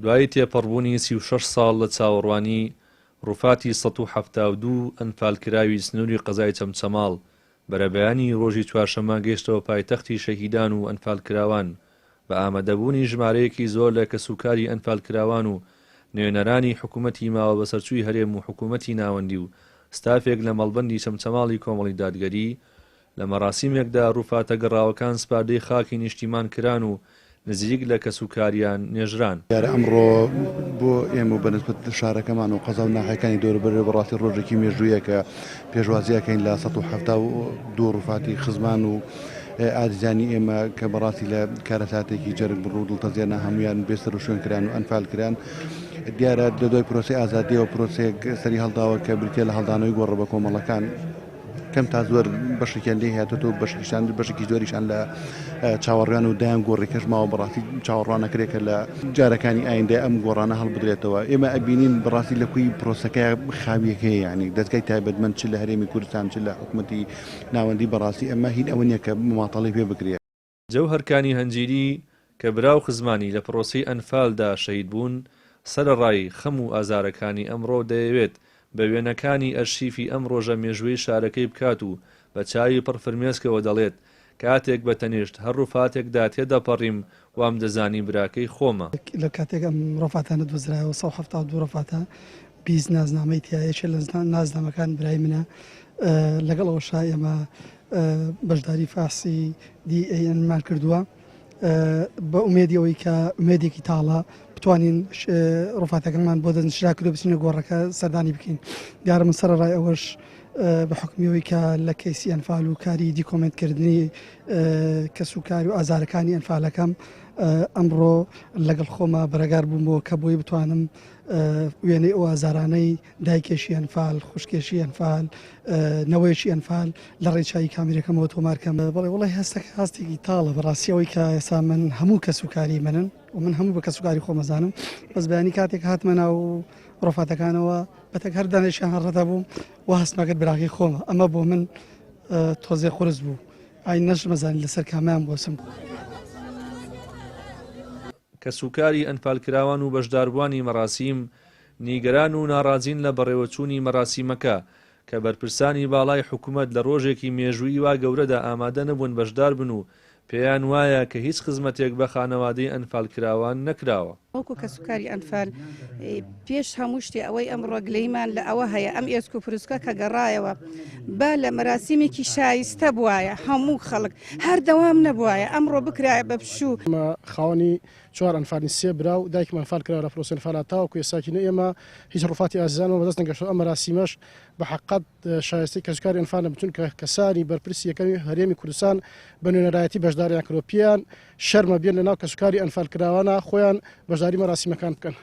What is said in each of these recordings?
دوای تێپەڕبوونی 36 ساڵ لە چاوەڕوانی ڕووفاتی 172 ئەنفالکراوی سنووری قەزای چەمچەماڵ بەرەبەیانی ڕۆژی چوارشەممە گەیشتەوە پایتەختی شەهیدان و ئەنفالکراوان بە ئامادەبوونی ژمارەیەکی زۆر لە کەسوکاری ئەنفالکراوان و نوێنەرانی حکوومەتی ماوە بەسەرچووی هەرێم و حکوومەتی ناوەندی و ستافێک لە مەڵبەندی چەمچەماڵی کۆمەڵی دادگەری لە مەراسیمێکدا ڕووفاتە گەڕاوەکان سپاردەی خاکی نیشتیمان کران و نزیک لە کەسوکاریان نێژران. ئەمڕۆ بۆ ئێمە بەنسبەت شارەکەمان و قەزا و ناحەکانی دەوروبەر بەڕاستی ڕۆژێکی مێژوویە کە پێشوازیەکەین لە 172 ڕووفاتی خزمان و ئازیزانی ئێمە کە بەڕاستی لە کارەساتێکی جەرگ بڕوو دڵتەزیانە هەمویان بێسەر و شوێنکران و ئەنفالکران. دیارە لەدوای پرۆسی ئازادیەوە پرۆسێک سەری هەڵداوە کە بریتە لە هەڵدانەوەی گۆڕە بە کۆمەڵەکان کەم تا زۆر بەشێکیان لێ هاتووە بەشێکی زۆریشان لە چاوەڕوان و دایان گۆڕێکەش ماوە بەڕاستی چاوەڕوانەکرێکە لە جارەکانی ئایندە ئەم گۆڕانە هەڵبدرێتەوە. ئێمە ئەبینین بەڕاستی لە کوی پرۆسەکە خاویەکەی یعنی دەستگای تایبەتمەند چ لە هەرێمی کوردستان چ لە حکوومەتی ناوەندی بەڕاستی ئەمە هین ئەوە نییە کە مماطەڵی پێ بکرێت. جەوهەرکانی هەنجیری کە براو خزمانی لە پرۆسی ئەنفالدا شەهید بوون سەرەڕای خەم و ئازارەکانی ئەمڕۆ دەیەوێت بە وێنەکانی ئەرشیفی ئەم ڕۆژە مێژووی شارەکەی بکات و بە چاوی پڕفرمێسکەوە دەڵێت کاتێک بە تەنیشت هەر ڕووفاتێکدا تێدەپەڕیم وام دەزانی براکەی خۆمە. لە کاتێک ئەم ڕۆفاتانە دۆزرایەوە 172 ڕۆفاتە 20 نازنامەی تایەشە لە نازنامەکان برای منە لەگەڵەوەشا ئێمە بەشداری فاسی دیئەنمان کردووە بە ئومێدیەوەی کە ئومێدێکی تاڵە بتوانین ڕۆفاتەکەمان بۆ دەنشرا کردو بچینە گۆڕەکە سەردانی بکەین. دیارە من سەرڕای ئەوەش بە حکمیەوەی کە لە کەیسی ئەنفال و کاری دیکۆمنتکردنی کەسوکاری و ئازارەکانی ئەنفالەکەم ئەمڕۆ لەگەڵ خۆمە بەرەگار بوومەوە کە بۆی بتوانم وێنەی ئەو ئازارانەی دایکێشی ئەنفال، خوشکێشی ئەنفال، نەوەیەکی ئەنفال لە ڕێچایی کامیرەکەمەوە تۆمارکەم. بەڵێ وڵی هەستێکی تاڵە بەڕاستیەوەی کە ئێستا من هەموو کەسوکاری منن و من هەموو بە کەسوکاری خۆمەزانم بەس بەیانی کاتێک هاتمە ناو ڕۆفاتەکانەوە بەتەک هەر دانێشیان هەڕەدا بووم و هەستمەکرد براکەی خۆمە. ئەمە بۆ من تۆزێ قورس بوو ئای نەشمەزانی لەسەر کامیان بۆسم. کەسوکاری ئەنفالکراوان و بەشداربوانی مەراسیم نیگەران و ناڕازین لە بەڕێوەچوونی مەراسیمەکە کە بەرپرسانی باڵای حکوومەت لە ڕۆژێکی مێژووی وا گەورەدا ئامادە نەبوون بەشدار بن و پێیان وایە کە هیچ خزمەتێک بە خانەوادەی ئەنفالکراوان نەکراوە. وەکو کەسوکاری ئەنفال پێش هەموو شتێ ئەوەی ئەم ڕۆگلەیمان لە ئەوە هەیە ئەم ئێسک و پروسکە کە گەڕایەوە با لە مەراسیمێکی شایستە بواە هەموو خەڵک هەر دەوام نەبواە ئەمڕۆ بکرایە بە پشوو. خاوەنی 4 ئەنفالی سێ برا و دایکمان ئەنفال کراوە لە پرۆسی ئەنفالە تاوەکو ئێساکینە ئێمە هیچ ڕووفاتی ئازیزانەوە بەدەست نەگەشتەوە. ئەم مەراسیمەش بە حەقەت شایستەی کەسوکاری ئەنفال بتون کە کەسانی بەرپرسی یەکەمی هەرێمی کوردستان بە نوێنەرایەتی بەشداریان کردوپیان شەرمە بێن لە ناو کەسوکاری ئەنفالکراوانە خۆیان بەشداری مەراسیمەکان بکەن.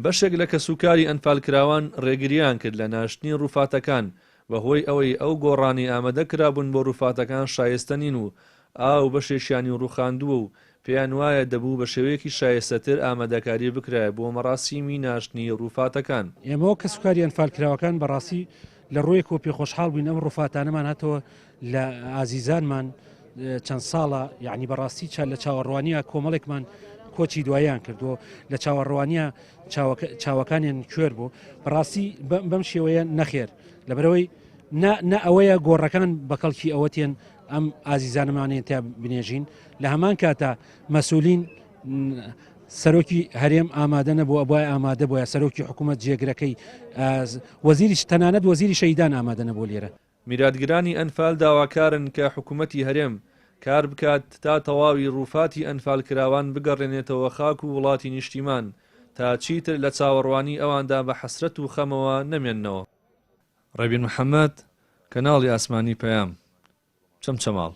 بەشێک لە کەسوکاری ئەنفالکراوان ڕێگریان کرد لە ناشتنی ڕووفاتەکان بەهۆی ئەوەی ئەو گۆڕانی ئامادە کرابوون بۆ ڕووفاتەکان شایستە نین و ئاو بەشێشیانی ڕووخاندووە و پێیان وایە دەبوو بە شێوەیەکی شایستەتر ئامادەکاری بکرایە بۆ مەراسیمی ناشتنی ڕووفاتەکان. ئێمەوە کەسوکاری ئەنفالکراوەکان بەڕاستی لە ڕۆیەکەوە پێخۆشحاڵ بووین ئەم ڕووفاتانەمان هاتەوە لە ئازیزانمان چەند ساڵە یعنی بەڕاستی لە چاوەڕوانیە کۆمەڵێکمان کۆچی دواییان کردووە لە چاوەڕوانیە چاوەکانیان کوێر بوو بەڕاستی بەم شێوەیە نەخێر لەبەرەوەی نە ئەوەیە گۆڕەکان بەکەڵکی ئەوەتێن ئەم ئازیزانەمانێن تا بنێژین لە هەمان کاتە مەسئولین سەرۆکی هەرێم ئامادە نەبووە بۆی ئامادە بۆیە سەرۆکی حکوومەت جێگرەکەی وەزیری تەنانەت وەزیری شەیدان ئامادە نەبوو لێرە. میراتگرانی ئەنفال داواکارن کە حکوومەتی هەرێم کار بکات تا تەواوی ڕووفاتی ئەنفالکراوان بگەڕێنێتەوە خاک و وڵاتی نیشتیمان تا چیتر لە چاوەڕوانی ئەواندا بە حەسرەت و خەمەوە نەمێننەوە. ڕەبین محەممەد کەناڵی ئاسمانی پەیام چەمچەماڵ.